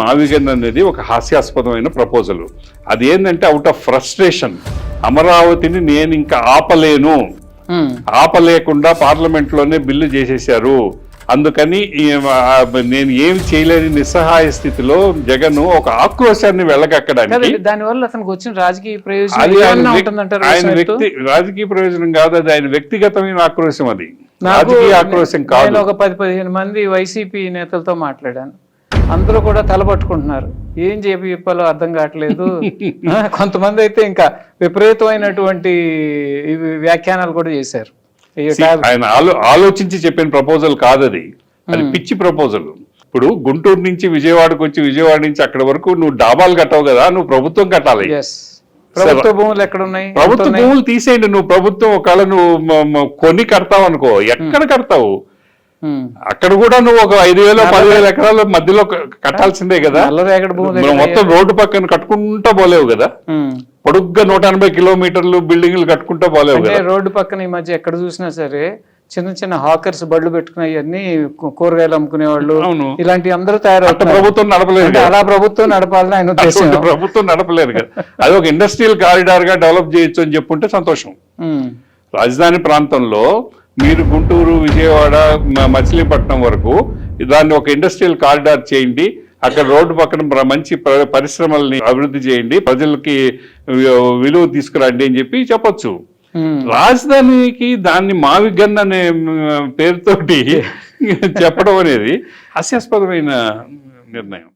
మావిగన్ అనేది ఒక హాస్యాస్పదమైన ప్రపోజల్. అది ఏంటంటే అవుట్ ఆఫ్ ఫ్రస్ట్రేషన్ అమరావతిని నేను ఇంకా ఆపలేకుండా పార్లమెంట్ లోనే బిల్లు చేసేశారు, అందుకని నేను ఏమి చేయలేని నిస్సహాయ స్థితిలో జగన్ ఒక ఆక్రోశాన్ని వెళ్ళగక్కడానికి. దానివల్ల అతనికి వచ్చిన రాజకీయ ప్రయోజనం రాజకీయ ప్రయోజనం కాదు, అది ఆయన వ్యక్తిగతమైన ఆక్రోశం. అది రాజకీయ ఆక్రోశం కాదు. ఒక 10-15 మంది వైసీపీ నేతలతో మాట్లాడాను, అందరూ కూడా తలపట్టుకుంటున్నారు, ఏం చెప్పాలో అర్థం కావట్లేదు. కొంతమంది అయితే ఇంకా విపరీతమైనటువంటి వ్యాఖ్యానాలు కూడా చేశారు. ఆయన ఆలోచించి చెప్పిన ప్రపోజల్ కాదు అది, అది పిచ్చి ప్రపోజల్. ఇప్పుడు గుంటూరు నుంచి విజయవాడకు వచ్చి విజయవాడ నుంచి అక్కడ వరకు నువ్వు డాబాలు కట్టవు కదా, నువ్వు ప్రభుత్వం కట్టాలి. ప్రభుత్వ భూములు ఎక్కడ ఉన్నాయి? ప్రభుత్వ భూములు తీసేయండి. నువ్వు ప్రభుత్వం ఒకవేళ నువ్వు కొని కడతావు అనుకో, ఎక్కడ కడతావు? అక్కడ కూడా నువ్వు ఒక 5,000 10,000 ఎకరాల మధ్యలో కట్టాల్సిందే కదా. మొత్తం రోడ్డు పక్కన కట్టుకుంటా పోలేవు కదా, పొడుగ్గా 180 కిలోమీటర్లు బిల్డింగ్లు కట్టుకుంటా పోలేవు కదా. రోడ్డు పక్కన ఈ మధ్య ఎక్కడ చూసినా సరే చిన్న చిన్న హాకర్స్ బళ్ళు పెట్టుకుని కూరగాయలు అమ్ముకునే వాళ్ళు, ఇలాంటి అందరూ తయారవుతారు. ప్రభుత్వం నడపలేదు, అలా ప్రభుత్వం నడపాలని ఆయన ఉద్దేశం. ప్రభుత్వం నడపలేదు కదా, అది ఒక ఇండస్ట్రియల్ కారిడార్ గా డెవలప్ చేయొచ్చు అని చెప్పుంటే సంతోషం. రాజధాని ప్రాంతంలో మీరు గుంటూరు విజయవాడ మచిలీపట్నం వరకు దాన్ని ఒక ఇండస్ట్రియల్ కారిడార్ చేయండి, అక్కడ రోడ్డు పక్కన మంచి పరిశ్రమల్ని అభివృద్ధి చేయండి, ప్రజలకి విలువ తీసుకురండి అని చెప్పొచ్చు. రాజధానికి దాన్ని మావిగన్ అనే పేరుతోటి చెప్పడం అనేది హాస్యాస్పదమైన నిర్ణయం.